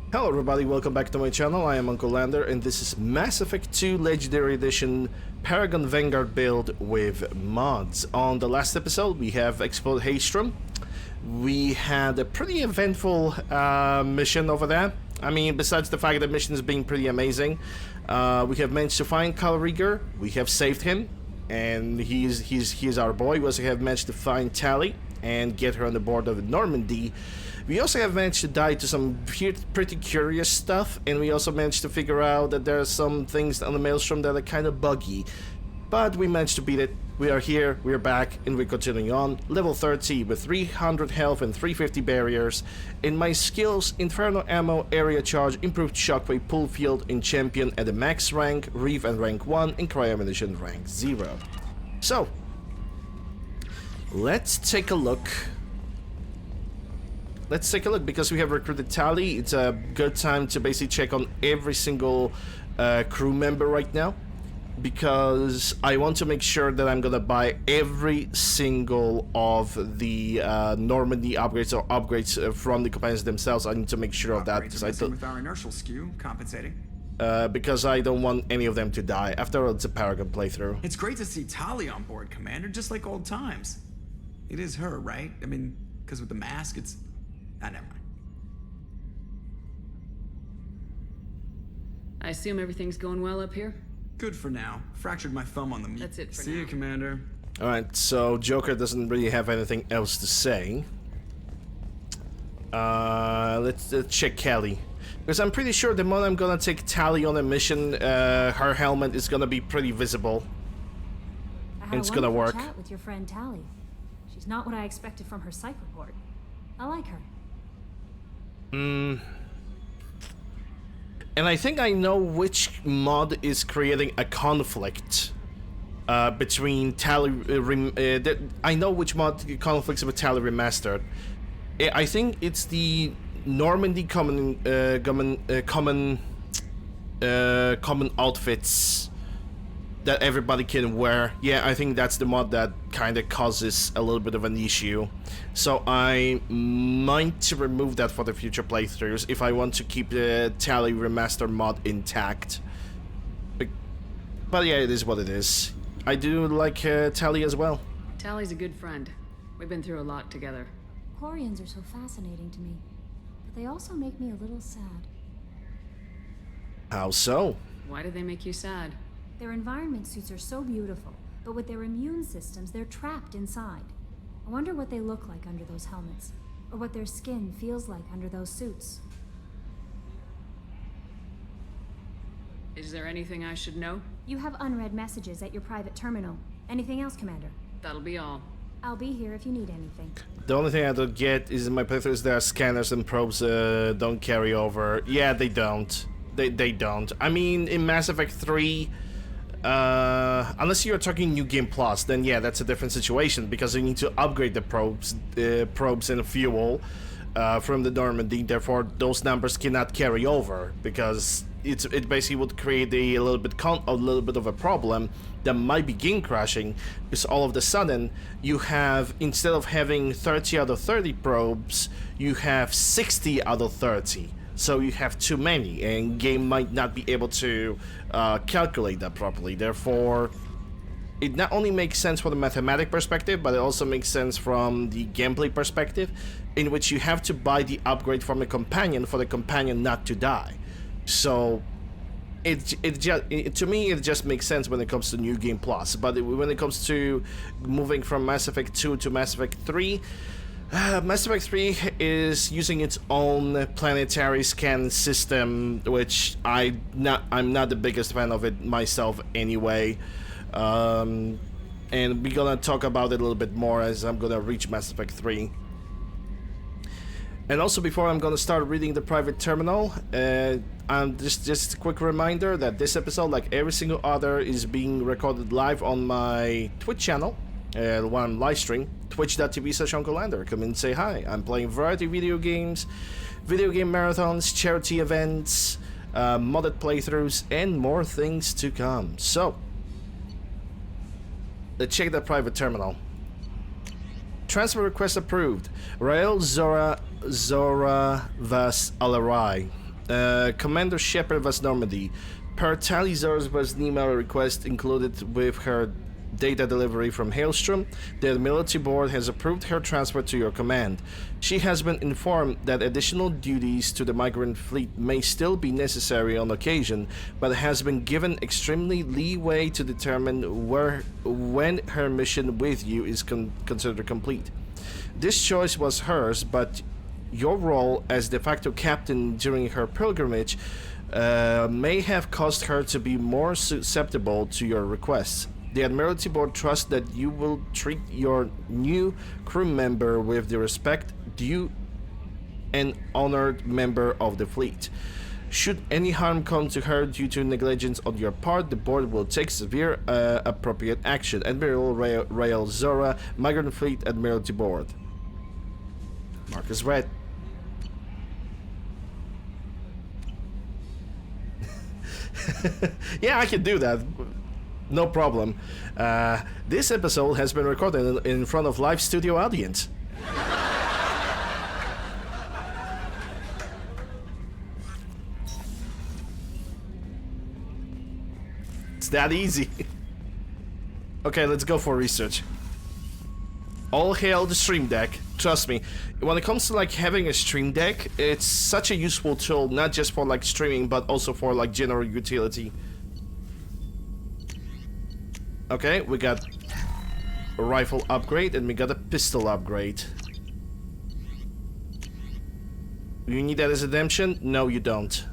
Hello everybody, welcome back to my channel. I am Uncle Lander and this is Mass Effect 2 Legendary Edition Paragon Vanguard build with mods. On the last episode we have explored Haystrom. We had a pretty eventful mission over there. I mean, besides the fact that the mission is being pretty amazing, we have managed to find Carl Rieger. We have saved him and he's our boy. We also have managed to find Tali and get her on the board of Normandy. We also have managed to dive to some pretty curious stuff, and we also managed to figure out that there are some things on the Maelstrom that are kind of buggy. But we managed to beat it. We are here, we're back, and we're continuing on. Level 30 with 300 health and 350 barriers. In my skills, Inferno Ammo, Area Charge, Improved Shockwave, Pull Field in Champion at the max rank, Reef and rank 1, and Cryo Ammunition rank 0. So, let's take a look. Let's take a look, because we have recruited Tali. It's a good time to basically check on every single crew member right now, because I want to make sure that I'm gonna buy every single of the Normandy upgrades or upgrades from the companions themselves. I need to make sure of that, because I don't. With our inertial skew compensating. Because I don't want any of them to die. After all, it's a Paragon playthrough. It's great to see Tali on board, Commander, just like old times. It is her, right? I mean, because with the mask, it's. Ah, never mind. I assume everything's going well up here? Good for now. Fractured my thumb on the meat. That's it for See now. you, Commander. Alright, so Joker doesn't really have anything else to say. Let's check Kelly. Because I'm pretty sure the moment I'm gonna take Tali on a mission, her helmet is gonna be pretty visible. It's gonna work. Chat with your friend Tali. She's not what I expected from her psych report. I like her. And I think I know which mod is creating a conflict between Tali. I know which mod conflicts with Tali Remastered. I think it's the Normandy common outfits that everybody can wear. Yeah, I think that's the mod that kind of causes a little bit of an issue. So I might remove that for the future playthroughs if I want to keep the Tali Remaster mod intact. But yeah, it is what it is. I do like Tali as well. Tali's a good friend. We've been through a lot together. Quarians are so fascinating to me, but they also make me a little sad. How so? Why do they make you sad? Their environment suits are so beautiful, but with their immune systems, they're trapped inside. I wonder what they look like under those helmets, or what their skin feels like under those suits. Is there anything I should know? You have unread messages at your private terminal. Anything else, Commander? That'll be all. I'll be here if you need anything. The only thing I don't get is in my playthroughs there are scanners and probes don't carry over. Yeah, they don't. They don't. I mean, in Mass Effect 3, unless you're talking New Game Plus, then yeah, that's a different situation, because you need to upgrade the probes and fuel from the Normandy. Therefore, those numbers cannot carry over, because it basically would create a little bit of a problem that might begin crashing, because all of a sudden you have, instead of having 30 out of 30 probes, you have 60 out of 30. So you have too many, and game might not be able to calculate that properly. Therefore, it not only makes sense from the mathematic perspective, but it also makes sense from the gameplay perspective, in which you have to buy the upgrade from the companion for the companion not to die. So to me it just makes sense when it comes to New Game Plus. But when it comes to moving from Mass Effect 2 to Mass Effect 3, Mass Effect 3 is using its own planetary scan system, which I'm not the biggest fan of it myself anyway. And we're gonna talk about it a little bit more as I'm gonna reach Mass Effect 3. And also, before I'm gonna start reading the private terminal, just a quick reminder that this episode, like every single other, is being recorded live on my Twitch channel. When I'm live stream, twitch.tv/UncleLander. Come in and say hi. I'm playing variety video games, video game marathons, charity events, modded playthroughs, and more things to come. So, let's check the private terminal. Transfer request approved. Rael Zora Vas Alarai. Commander Shepard was Normandy. Per Talizar's was an email request included with her data delivery from Hailstrom. The Admiralty Board has approved her transfer to your command. She has been informed that additional duties to the migrant fleet may still be necessary on occasion, but has been given extremely leeway to determine when her mission with you is considered complete. This choice was hers, but your role as de facto captain during her pilgrimage may have caused her to be more susceptible to your requests. The Admiralty Board trusts that you will treat your new crew member with the respect due an honored member of the fleet. Should any harm come to her due to negligence on your part, the board will take severe appropriate action. Admiral Rael Zora, Migrant Fleet Admiralty Board. Marcus Red. Yeah, I can do that. No problem. This episode has been recorded in front of live studio audience. It's that easy. Okay, let's go for research. All hail the Stream Deck. Trust me, when it comes to like having a Stream Deck, it's such a useful tool, not just for like streaming, but also for like general utility. Okay, we got a rifle upgrade and we got a pistol upgrade. You need that as redemption? No, you don't.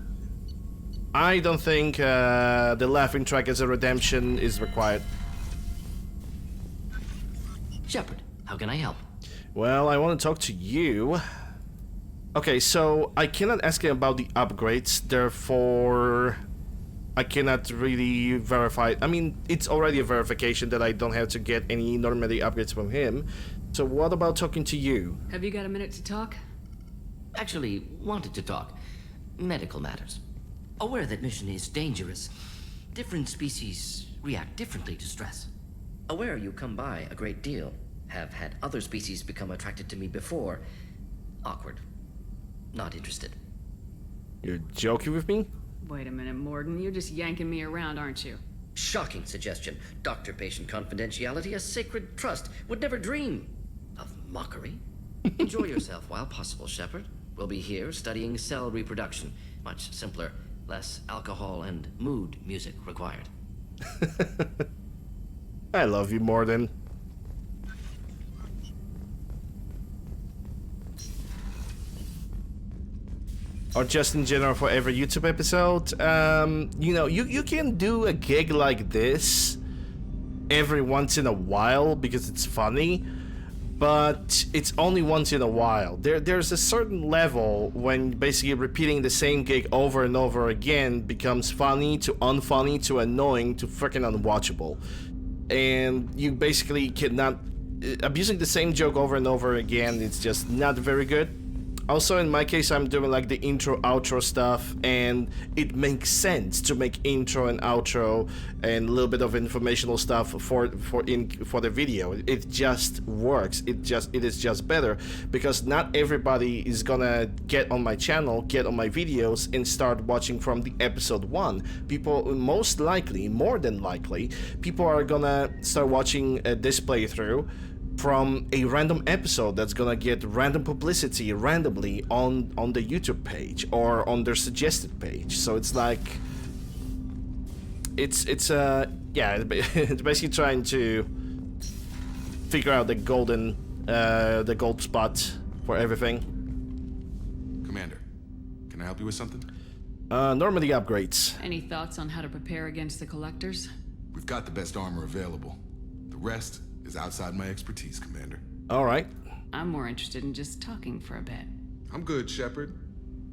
I don't think the laughing track as a redemption is required. Shepard, how can I help? Well, I want to talk to you. Okay, so I cannot ask you about the upgrades, therefore I cannot really verify. I mean, it's already a verification that I don't have to get any Normandy upgrades from him. So what about talking to you? Have you got a minute to talk? Actually, wanted to talk. Medical matters. Aware that mission is dangerous. Different species react differently to stress. Aware you come by a great deal. Have had other species become attracted to me before. Awkward. Not interested. You're joking with me? Wait a minute, Morden. You're just yanking me around, aren't you? Shocking suggestion. Doctor-patient confidentiality, a sacred trust. Would never dream of mockery. Enjoy yourself while possible, Shepard. We'll be here studying cell reproduction. Much simpler, less alcohol and mood music required. I love you, Morden. Or just in general for every YouTube episode. You know, you can do a gig like this every once in a while because it's funny, but it's only once in a while. There's a certain level when basically repeating the same gig over and over again becomes funny to unfunny to annoying to freaking unwatchable. And you basically cannot... Abusing the same joke over and over again, it's just not very good. Also, in my case, I'm doing like the intro outro stuff, and it makes sense to make intro and outro and a little bit of informational stuff for the video. It just works. It is just better because not everybody is gonna get on my channel, get on my videos, and start watching from the episode 1. People, most likely, more than likely, people are gonna start watching this playthrough from a random episode that's gonna get random publicity randomly on the YouTube page or on their suggested page. So it's like it's basically trying to figure out the gold spot for everything. Commander, can I help you with something? Normandy upgrades. Any thoughts on how to prepare against the collectors? We've got the best armor available. The rest is outside my expertise, Commander. All right. I'm more interested in just talking for a bit. I'm good, Shepard.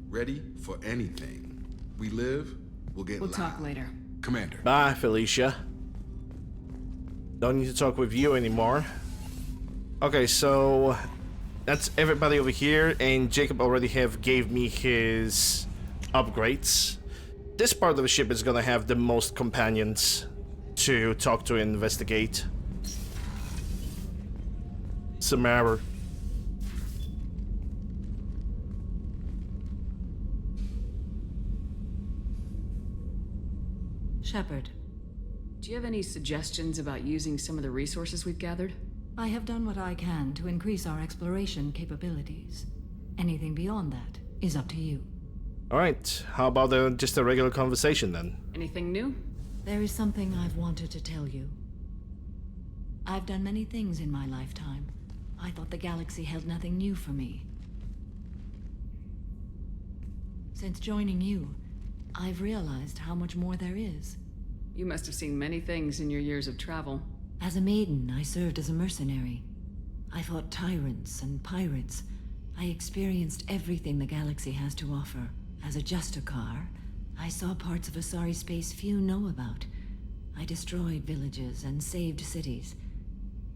Ready for anything. We live, we'll get We'll live. talk later. Commander. Bye, Felicia. Don't need to talk with you anymore. Okay, so that's everybody over here, and Jacob already gave me his upgrades. This part of the ship is gonna have the most companions to talk to and investigate. Samara. Shepard, Do you have any suggestions about using some of the resources we've gathered? I have done what I can to increase our exploration capabilities. Anything beyond that is up to you. Alright, how about just a regular conversation then? Anything new? There is something I've wanted to tell you. I've done many things in my lifetime. I thought the galaxy held nothing new for me. Since joining you, I've realized how much more there is. You must have seen many things in your years of travel. As a maiden, I served as a mercenary. I fought tyrants and pirates. I experienced everything the galaxy has to offer. As a Justicar, I saw parts of Asari space few know about. I destroyed villages and saved cities.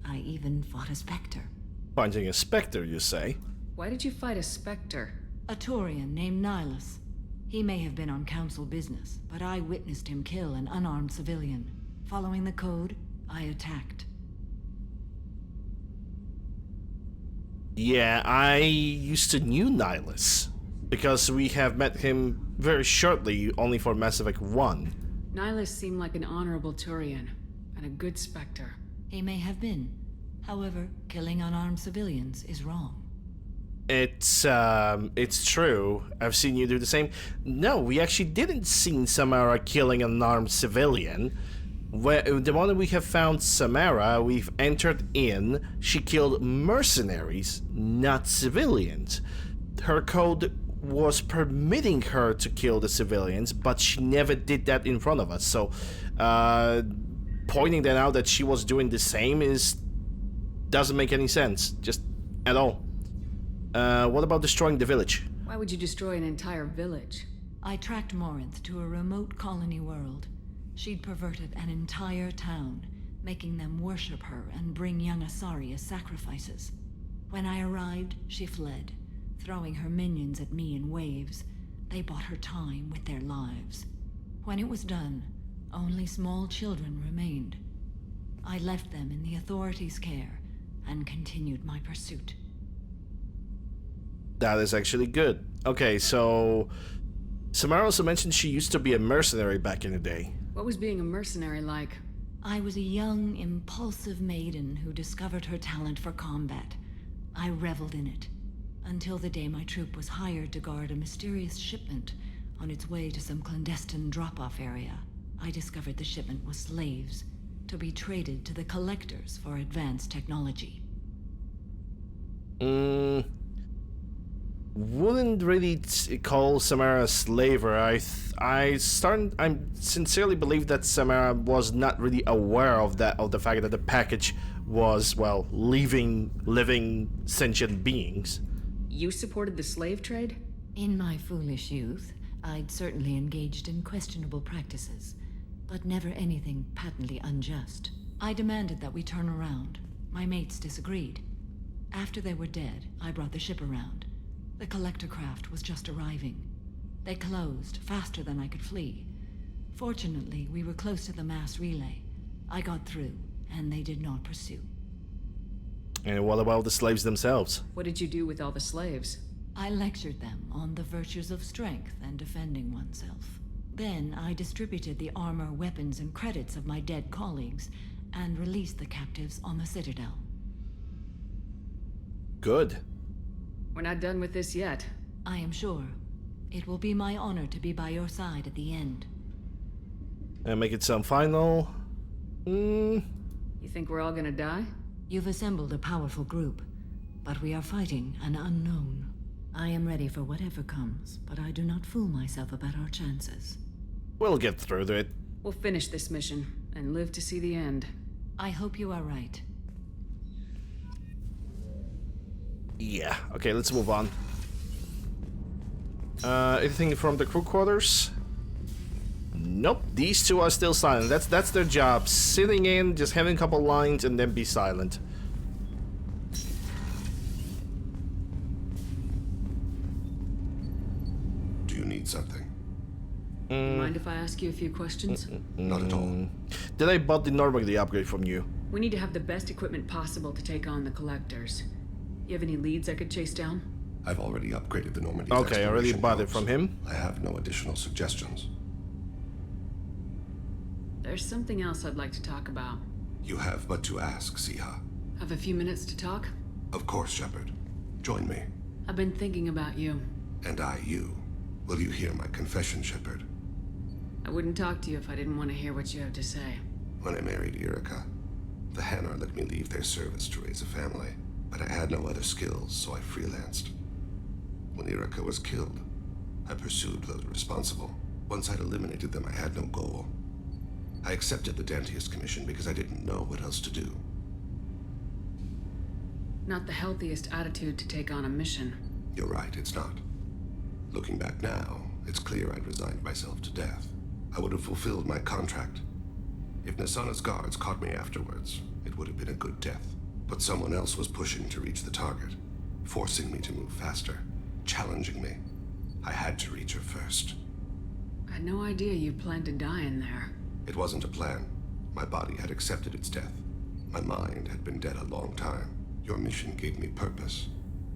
I even fought a Spectre. Finding a Spectre, you say? Why did you fight a Spectre? A Turian named Nihilus. He may have been on council business, but I witnessed him kill an unarmed civilian. Following the code, I attacked. Yeah, I used to knew Nihilus, because we have met him very shortly, only for Mass Effect 1. Nihilus seemed like an honorable Turian, and a good Spectre. He may have been. However, killing unarmed civilians is wrong. It's true. I've seen you do the same. No, we actually didn't see Samara killing an unarmed civilian. The moment we have found Samara, we've entered in. She killed mercenaries, not civilians. Her code was permitting her to kill the civilians, but she never did that in front of us. So, pointing that out that she was doing the same doesn't make any sense, just at all. What about destroying the village? Why would you destroy an entire village? I tracked Morinth to a remote colony world. She'd perverted an entire town, making them worship her and bring young Asari as sacrifices. When I arrived, she fled, throwing her minions at me in waves. They bought her time with their lives. When it was done, only small children remained. I left them in the authorities' care and continued my pursuit. That is actually good. Okay, so Samara also mentioned she used to be a mercenary back in the day. What was being a mercenary like? I was a young, impulsive maiden who discovered her talent for combat. I reveled in it, until the day my troop was hired to guard a mysterious shipment on its way to some clandestine drop-off area. I discovered the shipment was slaves, to be traded to the Collectors for advanced technology. Wouldn't really call Samara a slaver. I sincerely believe that Samara was not really aware of the fact that the package was, well, living sentient beings. You supported the slave trade? In my foolish youth, I'd certainly engaged in questionable practices, but never anything patently unjust. I demanded that we turn around. My mates disagreed. After they were dead, I brought the ship around. The collector craft was just arriving. They closed faster than I could flee. Fortunately, we were close to the mass relay. I got through, and they did not pursue. And what about the slaves themselves? What did you do with all the slaves? I lectured them on the virtues of strength and defending oneself. Then I distributed the armor, weapons, and credits of my dead colleagues, and released the captives on the Citadel. Good. We're not done with this yet. I am sure. It will be my honor to be by your side at the end. And make it some final. You think we're all gonna die? You've assembled a powerful group, but we are fighting an unknown. I am ready for whatever comes, but I do not fool myself about our chances. We'll get through it. We'll finish this mission and live to see the end. I hope you are right. Yeah, okay, let's move on. Anything from the crew quarters? Nope, these two are still silent. That's their job. Sitting in, just having a couple lines, and then be silent. Do you need something? Mind if I ask you a few questions? Not at all. Did I bought the Normandy upgrade from you? We need to have the best equipment possible to take on the Collectors. You have any leads I could chase down? I've already upgraded the Normandy. Okay, I already bought it from him. I have no additional suggestions. There's something else I'd like to talk about. You have but to ask, Siha. Have a few minutes to talk? Of course, Shepard. Join me. I've been thinking about you. And I, you. Will you hear my confession, Shepard? I wouldn't talk to you if I didn't want to hear what you have to say. When I married Irika, the Hanar let me leave their service to raise a family, but I had no other skills, so I freelanced. When Irika was killed, I pursued those responsible. Once I'd eliminated them, I had no goal. I accepted the Dantius commission because I didn't know what else to do. Not the healthiest attitude to take on a mission. You're right, it's not. Looking back now, it's clear I'd resigned myself to death. I would have fulfilled my contract. If Nasana's guards caught me afterwards, it would have been a good death. But someone else was pushing to reach the target, forcing me to move faster, challenging me. I had to reach her first. I had no idea you planned to die in there. It wasn't a plan. My body had accepted its death. My mind had been dead a long time. Your mission gave me purpose,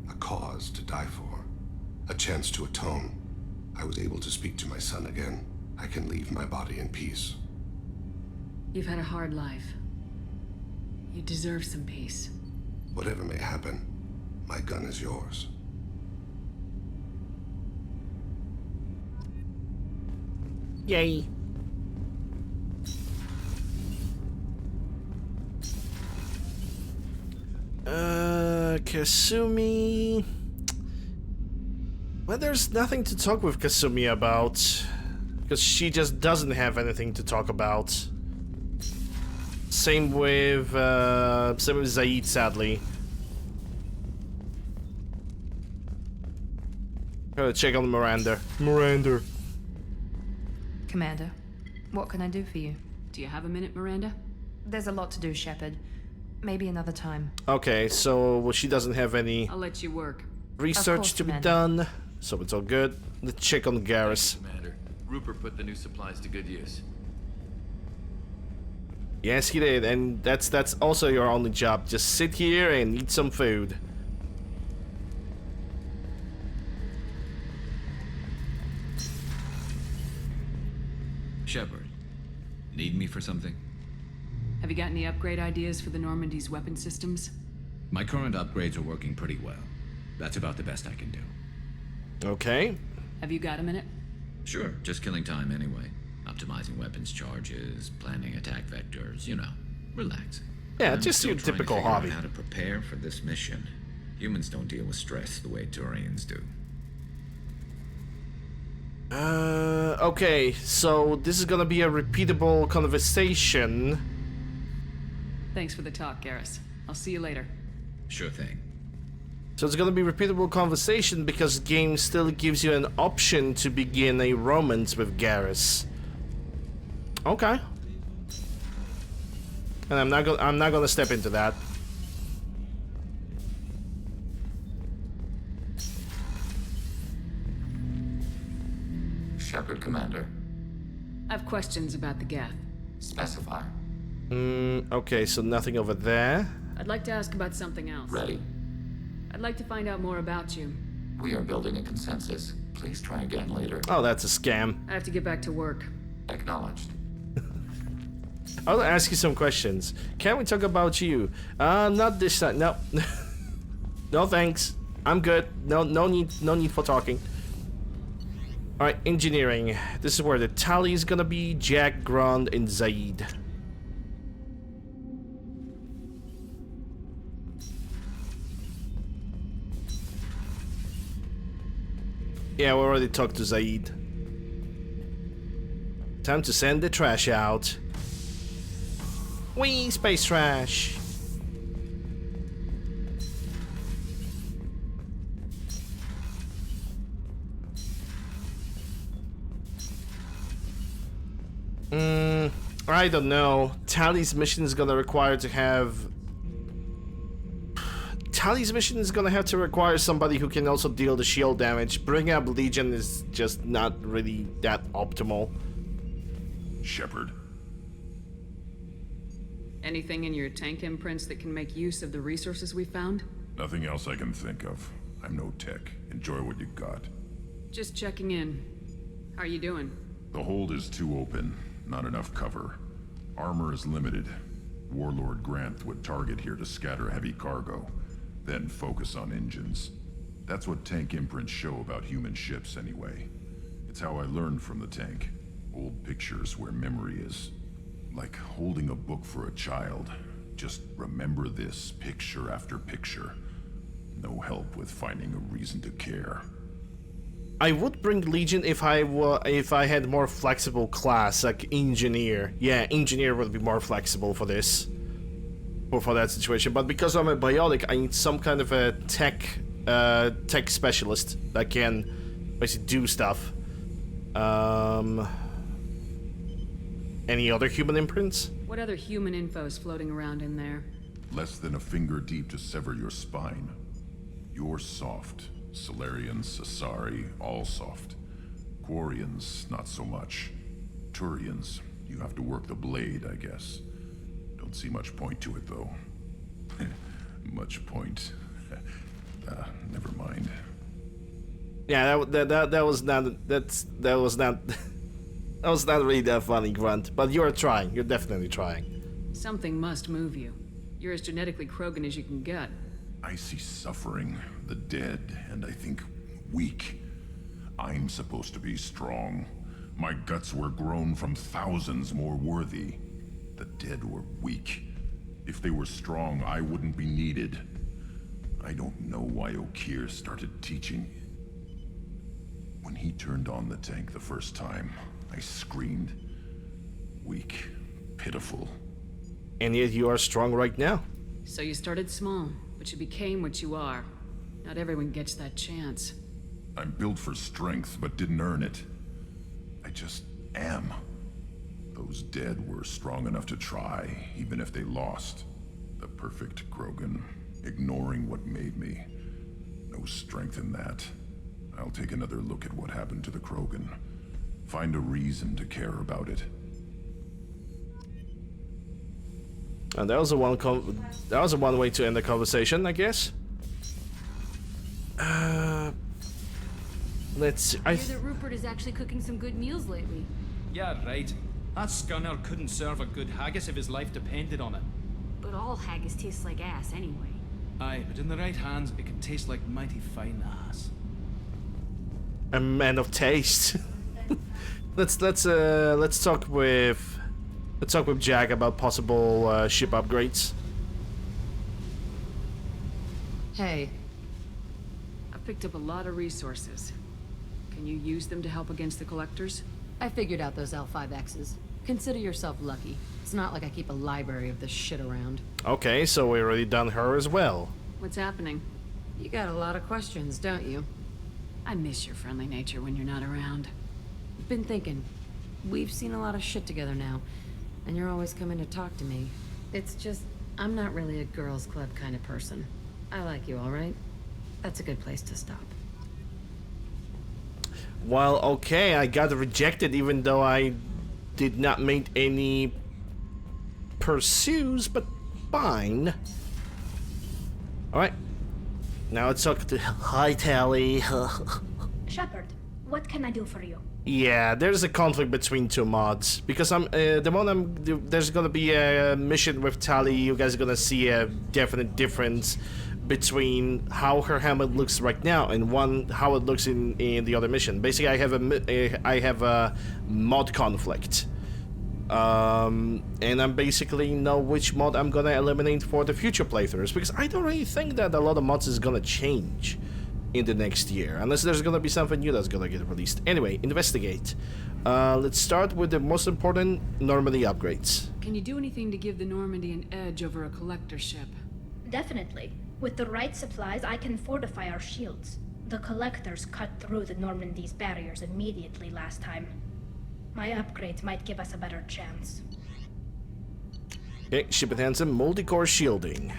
a cause to die for, a chance to atone. I was able to speak to my son again. I can leave my body in peace. You've had a hard life. You deserve some peace. Whatever may happen, my gun is yours. Yay. Kasumi... Well, there's nothing to talk with Kasumi about. Because she just doesn't have anything to talk about. Same with Zaid, sadly. Gotta check on Miranda. Miranda. Commander, what can I do for you? Do you have a minute, Miranda? There's a lot to do, Shepard. Maybe another time. Okay, so well, she doesn't have any I'll let you work. research course, to be Commander. done, so it's all good. Let's check on Garrus. Commander, Rupert put the new supplies to good use. Yes, he did, and that's also your only job. Just sit here and eat some food. Shepard, need me for something? Have you got any upgrade ideas for the Normandy's weapon systems? My current upgrades are working pretty well. That's about the best I can do. Okay. Have you got a minute? Sure, just killing time anyway. Optimizing weapons charges, planning attack vectors, you know, relaxing. Yeah, I'm just still your trying to typical figure out hobby. how to prepare for this mission. Humans don't deal with stress the way Turians do. Okay, so this is gonna be a repeatable conversation. Thanks for the talk, Garrus. I'll see you later. Sure thing. So it's gonna be repeatable conversation because the game still gives you an option to begin a romance with Garrus. Okay. And I'm not gonna step into that. Shepard, Commander. I have questions about the Geth. Specify. Okay, so nothing over there. I'd like to ask about something else. Ready. I'd like to find out more about you. We are building a consensus. Please try again later. Oh, that's a scam. I have to get back to work. Acknowledged. I'll ask you some questions. Can we talk about you? Not this time. No. No thanks. I'm good. No need for talking. Alright, engineering. This is where the tally is gonna be. Jack, Grund, and Zaid. Yeah, we already talked to Zaid. Time to send the trash out. Whee! Space trash! I don't know. Tally's mission is gonna require to have... Tally's mission is gonna have to require somebody who can also deal the shield damage. Bringing up Legion is just not really that optimal. Shepard. Anything in your tank imprints that can make use of the resources we found? Nothing else I can think of. I'm no tech. Enjoy what you got. Just checking in. How are you doing? The hold is too open. Not enough cover. Armor is limited. Warlord Grant would target here to scatter heavy cargo, then focus on engines. That's what tank imprints show about human ships anyway. It's how I learned from the tank. Old pictures where memory is. Like holding a book for a child. Just remember this picture after picture. No help with finding a reason to care. I would bring Legion if I had more flexible class, like Engineer. Yeah, Engineer would be more flexible for this. Or for that situation. But because I'm a biotic, I need some kind of a tech specialist that can basically do stuff. Any other human imprints? What other human info is floating around in there? Less than a finger deep to sever your spine. You're soft. Solarians, Asari, all soft. Quarians, not so much. Turians, you have to work the blade, I guess. Don't see much point to it, though. Much point. Never mind. Yeah, that was not that was not really that funny, Grunt. But you're trying. You're definitely trying. Something must move you. You're as genetically Krogan as you can get. I see suffering, the dead, and I think weak. I'm supposed to be strong. My guts were grown from thousands more worthy. The dead were weak. If they were strong, I wouldn't be needed. I don't know why Okeer started teaching. When he turned on the tank the first time, I screamed. Weak, pitiful. And yet you are strong right now. So you started small, but you became what you are. Not everyone gets that chance. I'm built for strength, but didn't earn it. I just am. Those dead were strong enough to try, even if they lost. The perfect Krogan, ignoring what made me. No strength in that. I'll take another look at what happened to the Krogan. Find a reason to care about it. And that was a one way to end the conversation, I guess. Let's. I hear that Rupert is actually cooking some good meals lately. Yeah, right. That scunner couldn't serve a good haggis if his life depended on it. But all haggis tastes like ass anyway. Aye, but in the right hands, it can taste like mighty fine ass. A man of taste. let's talk with Jack about possible ship upgrades. Hey, I've picked up a lot of resources. Can you use them to help against the collectors? I figured out those L5Xs. Consider yourself lucky. It's not like I keep a library of this shit around. Okay, so we already done her as well. What's happening? You got a lot of questions, don't you? I miss your friendly nature when you're not around. Been thinking. We've seen a lot of shit together now, and you're always coming to talk to me. It's just, I'm not really a girls' club kind of person. I like you, all right? That's a good place to stop. Well, okay, I got rejected even though I did not make any pursues, but fine. Alright. Now let's talk to... Hi, Tally. Shepard, what can I do for you? Yeah, there's a conflict between two mods. Because there's gonna be a mission with Tally, you guys are gonna see a definite difference between how her helmet looks right now and how it looks in the other mission. Basically, I have a mod conflict. And I basically know which mod I'm gonna eliminate for the future playthroughs, because I don't really think that a lot of mods is gonna change in the next year, unless there's gonna be something new that's gonna get released. Anyway, investigate. Let's start with the most important Normandy upgrades. Can you do anything to give the Normandy an edge over a collector ship? Definitely. With the right supplies, I can fortify our shields. The collectors cut through the Normandy's barriers immediately last time. My upgrades might give us a better chance. Okay, ship and handsome, multi-core shielding.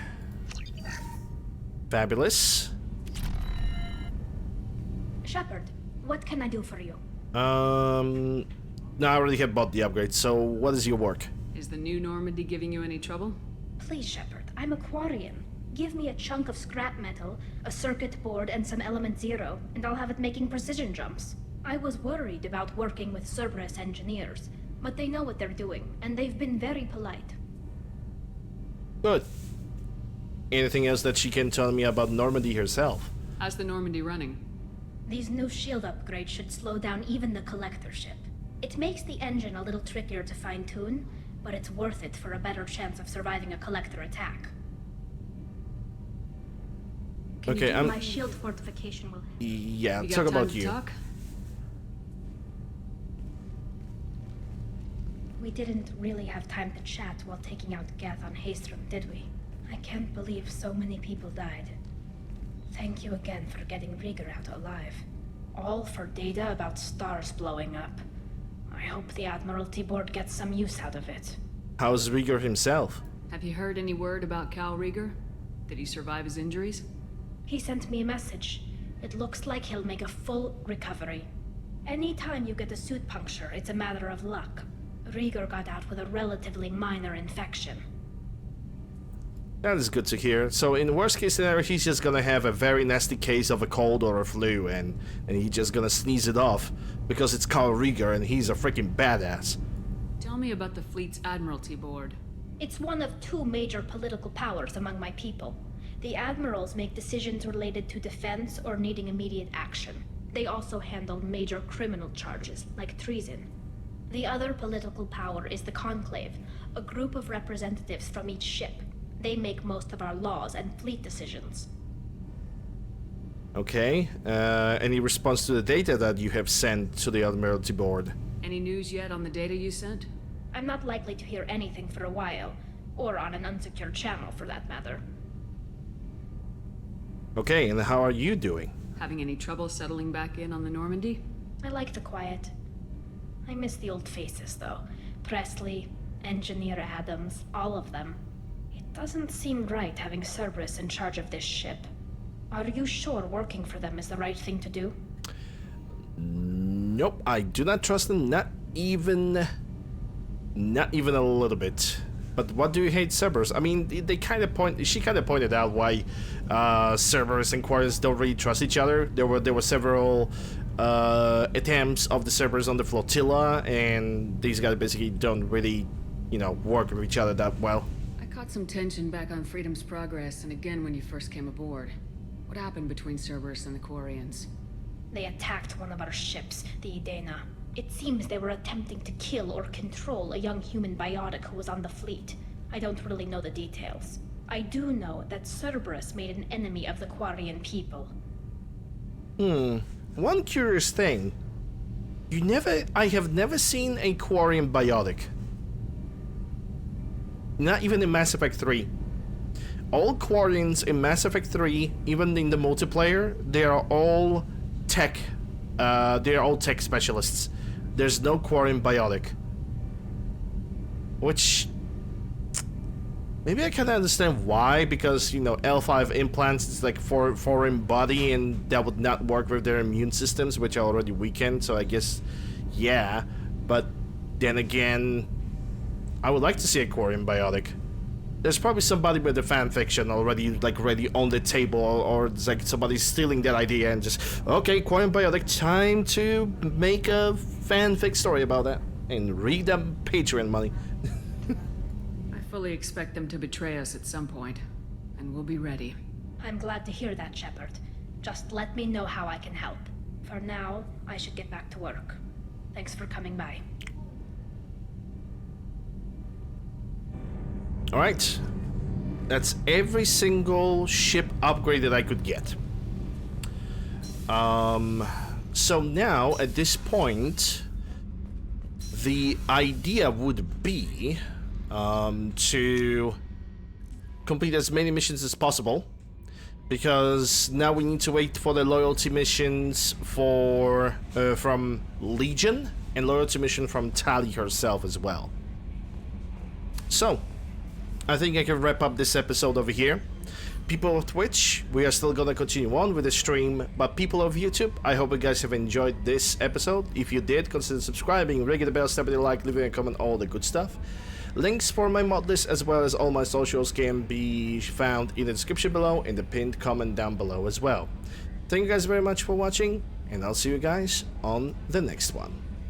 Fabulous. Shepard, what can I do for you? No, I already have bought the upgrade, so what is your work? Is the new Normandy giving you any trouble? Please, Shepard, I'm a Quarian. Give me a chunk of scrap metal, a circuit board, and some element zero, and I'll have it making precision jumps. I was worried about working with Cerberus engineers, But they know what they're doing, and they've been very polite. Good. Anything else that she can tell me about Normandy herself? How's the Normandy running? These new shield upgrades should slow down even the collector ship. It makes the engine a little trickier to fine-tune, but it's worth it for a better chance of surviving a collector attack. Okay, My shield fortification will... Yeah, You talk got time about to you. talk? We didn't really have time to chat while taking out Geth on Haestrom, did we? I can't believe so many people died. Thank you again for getting Rieger out alive. All for data about stars blowing up. I hope the Admiralty Board gets some use out of it. How's Rieger himself? Have you heard any word about Cal Rieger? Did he survive his injuries? He sent me a message. It looks like he'll make a full recovery. Anytime you get a suit puncture, it's a matter of luck. Rieger got out with a relatively minor infection. That is good to hear. So in the worst case scenario, he's just gonna have a very nasty case of a cold or a flu, and he's just gonna sneeze it off because it's Carl Rieger and he's a freaking badass. Tell me about the fleet's Admiralty Board. It's one of two major political powers among my people. The admirals make decisions related to defense or needing immediate action. They also handle major criminal charges, like treason. The other political power is the Conclave, a group of representatives from each ship. They make most of our laws and fleet decisions. Okay, any response to the data that you have sent to the Admiralty Board? Any news yet on the data you sent? I'm not likely to hear anything for a while, or on an unsecured channel for that matter. Okay, and how are you doing? Having any trouble settling back in on the Normandy? I like the quiet. I miss the old faces, though. Presley, Engineer Adams, all of them. It doesn't seem right having Cerberus in charge of this ship. Are you sure working for them is the right thing to do? Nope, I do not trust them, not even a little bit. But what do you hate Cerberus? I mean, she kind of pointed out why Cerberus and Quartus don't really trust each other. There were several attempts of the Cerberus on the flotilla, and these guys basically don't really, work with each other that well. I caught some tension back on Freedom's Progress, and again when you first came aboard. What happened between Cerberus and the Quarians? They attacked one of our ships, the Edena. It seems they were attempting to kill or control a young human biotic who was on the fleet. I don't really know the details. I do know that Cerberus made an enemy of the Quarian people. One curious thing. I have never seen a Quarian biotic. Not even in Mass Effect 3. All Quarians in Mass Effect 3, even in the multiplayer, they are all tech. They are all tech specialists. There's no Quarian biotic. Which... maybe I can understand why, because, L5 implants is like foreign body, and that would not work with their immune systems, which are already weakened, so I guess, yeah. But then again, I would like to see a Quarian biotic. There's probably somebody with a fan fiction already, ready on the table, or it's like somebody stealing that idea and just, okay, Quarian biotic, time to make a fanfic story about that, and read them Patreon money. I fully expect them to betray us at some point, and we'll be ready. I'm glad to hear that, Shepard. Just let me know how I can help. For now, I should get back to work. Thanks for coming by. Alright, that's every single ship upgrade that I could get. So now, at this point, the idea would be to complete as many missions as possible, because now we need to wait for the loyalty missions from Legion, and loyalty mission from Tali herself as well. So, I think I can wrap up this episode over here. People of Twitch, we are still gonna continue on with the stream, but people of YouTube, I hope you guys have enjoyed this episode. If you did, consider subscribing, ringing the bell, snapping a like, leaving a comment, all the good stuff. Links for my mod list as well as all my socials can be found in the description below, in the pinned comment down below as well. Thank you guys very much for watching, and I'll see you guys on the next one.